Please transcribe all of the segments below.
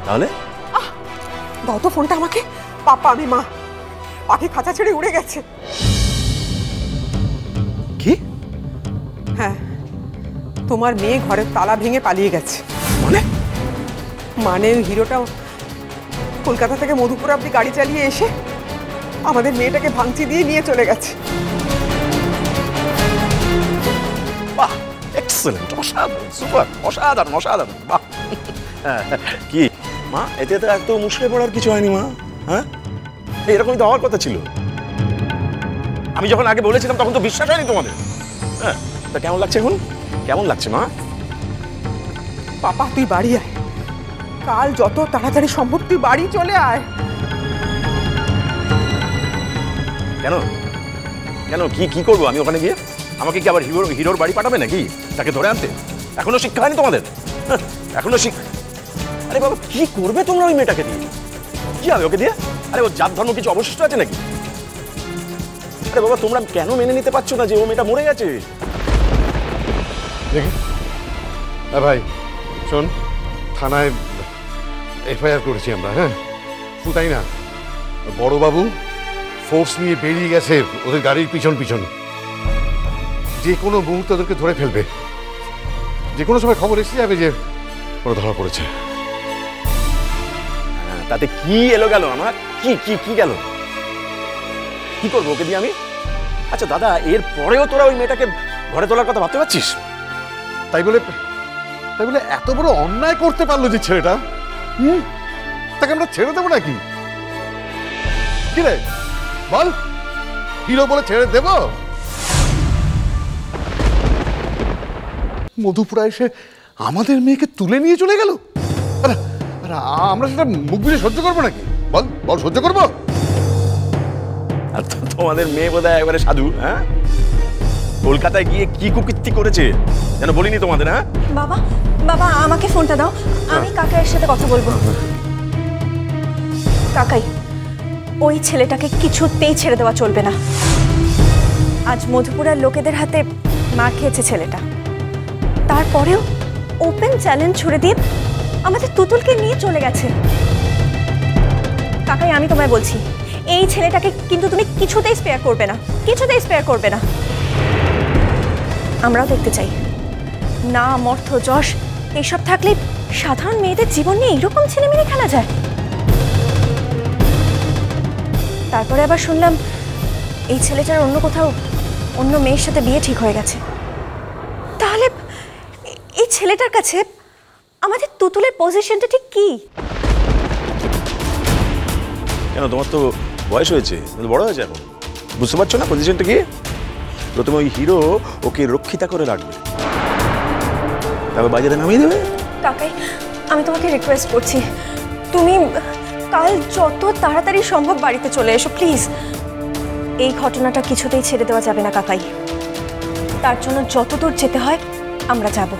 তাহলে দাও তো ফোনটা আমাকে। পাপা আমি মা, পাখি খাঁচা ছেড়ে উড়ে গেছে। কি? হ্যাঁ, তোমার মেয়ে ঘরের তালা ভেঙে পালিয়ে গেছে। মানে ওই হিরোটাও কলকাতা থেকে মধুপুর অব্দি গাড়ি চালিয়ে এসে আমাদের মেয়েটাকে ভাঙচি দিয়ে নিয়ে চলে গেছে। বাহ, এক্সেলেন্ট, অসাধারণ, সুপার, অসাধারণ অসাধারণ। বাহ, কি মা, এতে তো এত মুশকিল পড়ার কিছু হয়নি মা। হ্যাঁ, এরকমই তো হওয়ার কথা ছিল। আমি যখন আগে বলেছিলাম তখন তো বিশ্বাস হয়নি তোমাদের। হ্যাঁ, তা কেমন লাগছে এখন? কেমন লাগছে মা? পাপা তুই বাড়ি আয়, কাল যত তাড়াতাড়ি সম্ভব তুই বাড়ি চলে আয়। কেন কেন কি কি করবো আমি ওখানে গিয়ে? আমাকে কি আবার হিরোর বাড়ি পাঠাবে নাকি তাকে ধরে আনতে? এখনো শিক্ষা হয়নি তোমাদের? এখনো শিক্ষা? আরে বাবা, কি করবে তোমরা ওই মেয়েটাকে দিয়ে? কি হবে ওকে দিয়ে? আরে ওর জাত ধর্ম কিছু অবশিষ্ট আছে নাকি? আরে বাবা, তোমরা কেন মেনে নিতে পারছো না যে ও মেয়েটা মরে গেছে? দেখি ভাই শোন, থানায় এফআইআর করেছি আমরা। হ্যাঁ, শুধু তাই না, বড়বাবু ফোর্স নিয়ে বেরিয়ে গেছে ওদের গাড়ির পিছন পিছন। যে কোনো মুহূর্তে ওদেরকে ধরে ফেলবে। যে কোনো সময় খবর এসে যাবে যে ওরা ধরা পড়েছে। তাতে কি এলো গেল আমার? কি কি কি গেল? কি করবো ওকে দিয়ে আমি? আচ্ছা দাদা, এর পরেও তোরা ওই মেয়েটাকে ঘরে তোলার কথা ভাবতে পারছিস? তাই বলে এত বড় অন্যায় করতে পারলো যে ছেলেটা, তাকে আমরা ছেড়ে দেবো নাকি? কি রে বল, হিরো বলে ছেড়ে দেব? মধুপুরা এসে আমাদের মেয়েকে তুলে নিয়ে চলে গেল, আমরা সেটা মুখ বুঝে সহ্য করবো নাকি? বল বল, সহ্য করবো? আর তোমাদের মেয়ে বোধহয় একেবারে সাধু। হ্যাঁ, কলকাতায় গিয়ে কি কুকীর্তি করেছে যেন বলিনি তোমাদের? হ্যাঁ বাবা, বাবা আমাকে ফোনটা দাও, আমি কাকাইয়ের সাথে কথা বলবো। কাকাই, ওই ছেলেটাকে কিছুতেই ছেড়ে দেওয়া চলবে না। আজ মধুপুরার লোকেদের হাতে মার খেয়েছে ছেলেটা, তারপরেও ওপেন চ্যালেঞ্জ ছুড়ে দিয়ে আমাদের তুতুলকে নিয়ে চলে গেছে। কাকাই, আমি তোমায় বলছি, এই ছেলেটাকে কিন্তু তুমি কিছুতেই স্পেয়ার করবে না, কিছুতেই স্পেয়ার করবে না। আমরাও দেখতে চাই নাম, অর্থ, যশ এইসব থাকলে সাধারণ মেয়েদের জীবন নিয়ে এরকম ছেলেমেয়ে খেলা যায়? তারপরে আবার শুনলাম এই ছেলেটার অন্য কোথাও অন্য মেয়ের সাথে বিয়ে ঠিক হয়ে গেছে। তাহলে এই ছেলেটার কাছে আমাদের তুতুলের পজিশনটা ঠিক কি? কেন, তোমার তো বয়স হয়েছে, বড় হয়েছে এখন, বুঝতে পারছো না পজিশনটা কি? প্রথমে ওই হিরো ওকে রক্ষিতা করে রাখবে, তারপর বাজারে নামিয়ে দেবে। কাকাই, আমি তোমাকে রিকোয়েস্ট করছি, তুমি কাল যত তাড়াতাড়ি সম্ভব বাড়িতে চলে এসো প্লিজ। এই ঘটনাটা কিছুতেই ছেড়ে দেওয়া যাবে না কাকাই, তার জন্য যত দূর যেতে হয় আমরা যাব।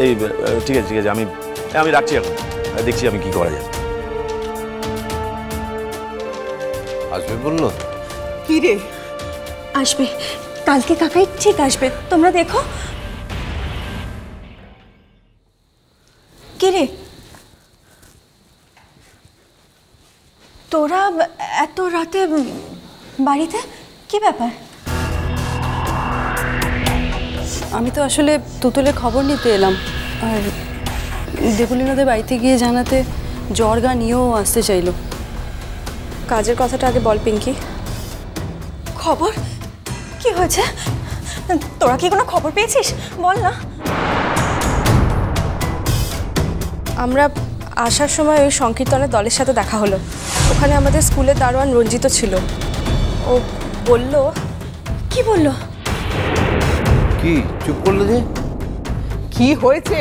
এই ঠিক আছে ঠিক আছে, আমি রাখছি এখন, দেখছি আমি কি করা যায়। আসবে বললো? কি রে? আসবে কালকে কাকাই, ঠিক আসবে, তোমরা দেখো। কি রে তোরা এত রাতে বাড়িতে, কি ব্যাপার? আমি তো আসলে তুতুলের খবর নিতে এলাম, আর দেবলীনাদের বাড়িতে গিয়ে জানাতে জর্গা নিয়েও আসতে চাইলো। কাজের কথাটা আগে বল পিঙ্কি। খবর কি হয়েছে? তোরা কি কোনো খবর পেয়েছিস? বল না। আমরা আসার সময় ওই সংকীর্তনের দলের সাথে দেখা হলো, ওখানে আমাদের স্কুলের দারোয়ান রঞ্জিত ছিল। ও বলল। কি বলল? কি চুপ করলো যে? কি হয়েছে?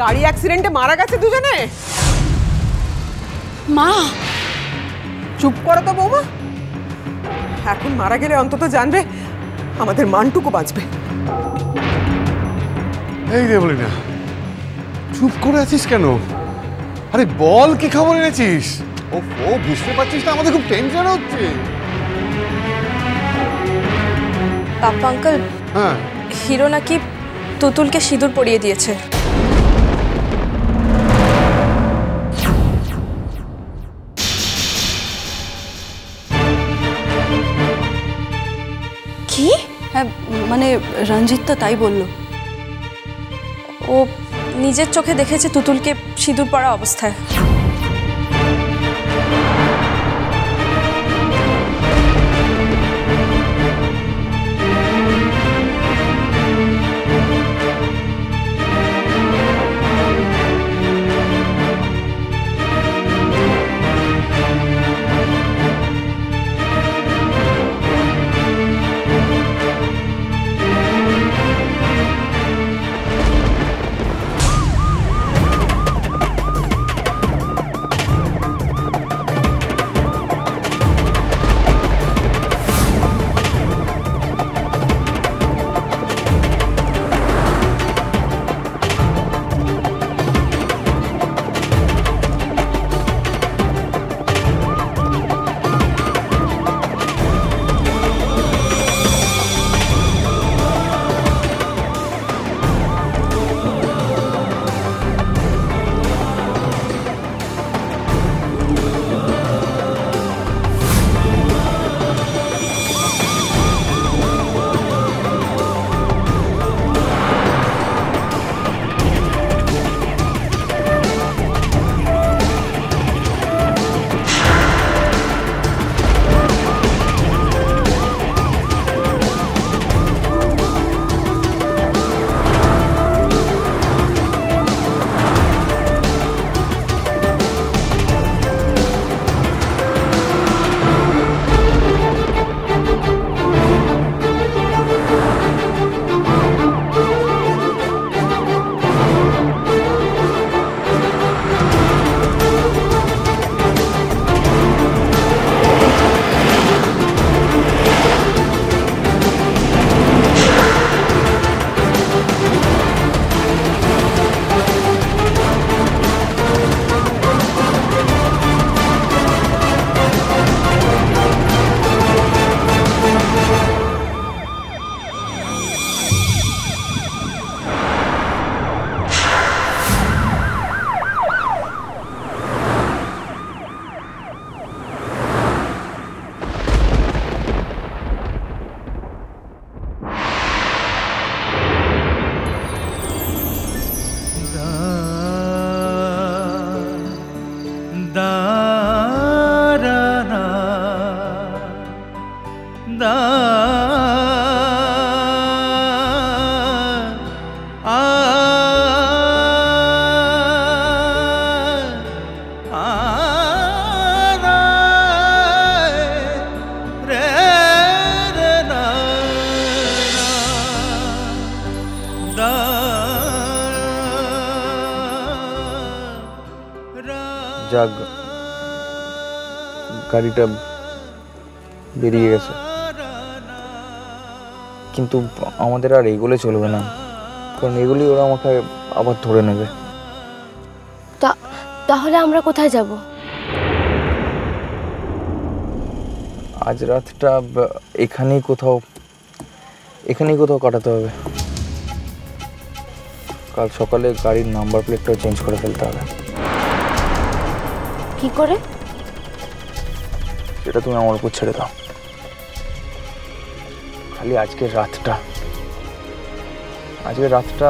গাড়ি অ্যাক্সিডেন্টে মারা গেছে দুজনে। মা চুপ করো তো বৌমা, এখন মারা গেলে অন্তত জানবে আমাদের মানটুকু বাঁচবে। এই রে বলি না, চুপ করে আছিস কেন? আরে বল, কি খবর এনেছিস? ও বুঝতে পারছিস না আমাদের খুব টেনশন হচ্ছে। পাপ্পা আঙ্কেল, হ্যাঁ, হিরো নাকি তুতুলকে সিঁদুর পরিয়ে দিয়েছে। হ্যাঁ মানে রঞ্জিত তো তাই বলল। ও নিজের চোখে দেখেছে তুতুলকে সিঁদুর পরা অবস্থায়। যাক গাড়িটা বেরিয়ে গেছে, কিন্তু আমাদের আর এগোলে চলবে না, কারণ এগুলি ওরা আমাকে আবার ধরে নেবে। তাহলে আমরা কোথায় যাব? আজ রাতটা এখানেই কোথাও কাটাতে হবে। কাল সকালে গাড়ির নাম্বার প্লেটটাও চেঞ্জ করে ফেলতে হবে। কি করে? সেটা তুমি আমার উপর ছেড়ে দাও। খালি আজকের রাতটা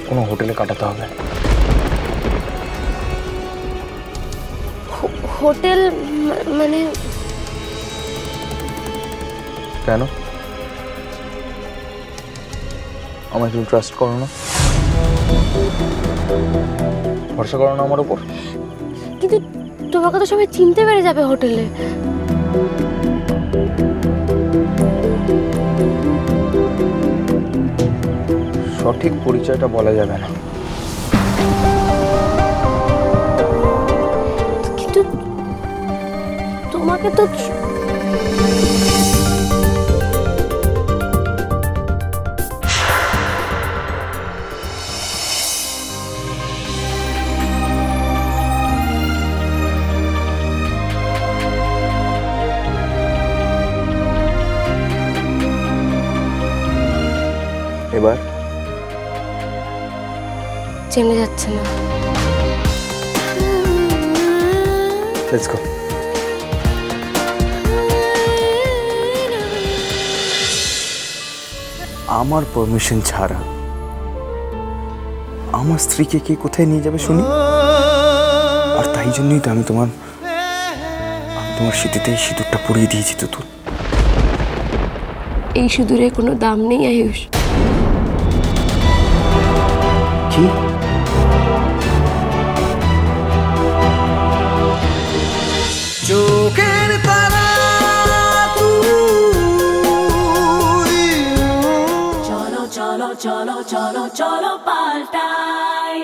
কোনো হোটেলে কাটাতে হবে। হোটেল মানে? কেন? আমায় তুমি ট্রাস্ট করো না? ভরসা করো না আমার উপর? কিন্তু তোমাকে তো সবাই চিনতে পেরে যাবে হোটেলে। সঠিক পরিচয়টা বলা যাবে না। কিন্তু তোমাকে তো এবার চেনে যাচ্ছে না। Let's go. আমার পারমিশন ছাড়া আমার স্ত্রীকে কে কোথায় নিয়ে যাবে শুনি? আর তাই জন্যই তো আমি তোমার সিঁথিতেই সিঁদুরটা পরিয়ে দিয়েছি তুতুল। এই সিঁদুরের কোনো দাম নেই আয়ুষ। কি? চোখের তারা চলো চলো চলো চলো চলো পাল্টাই।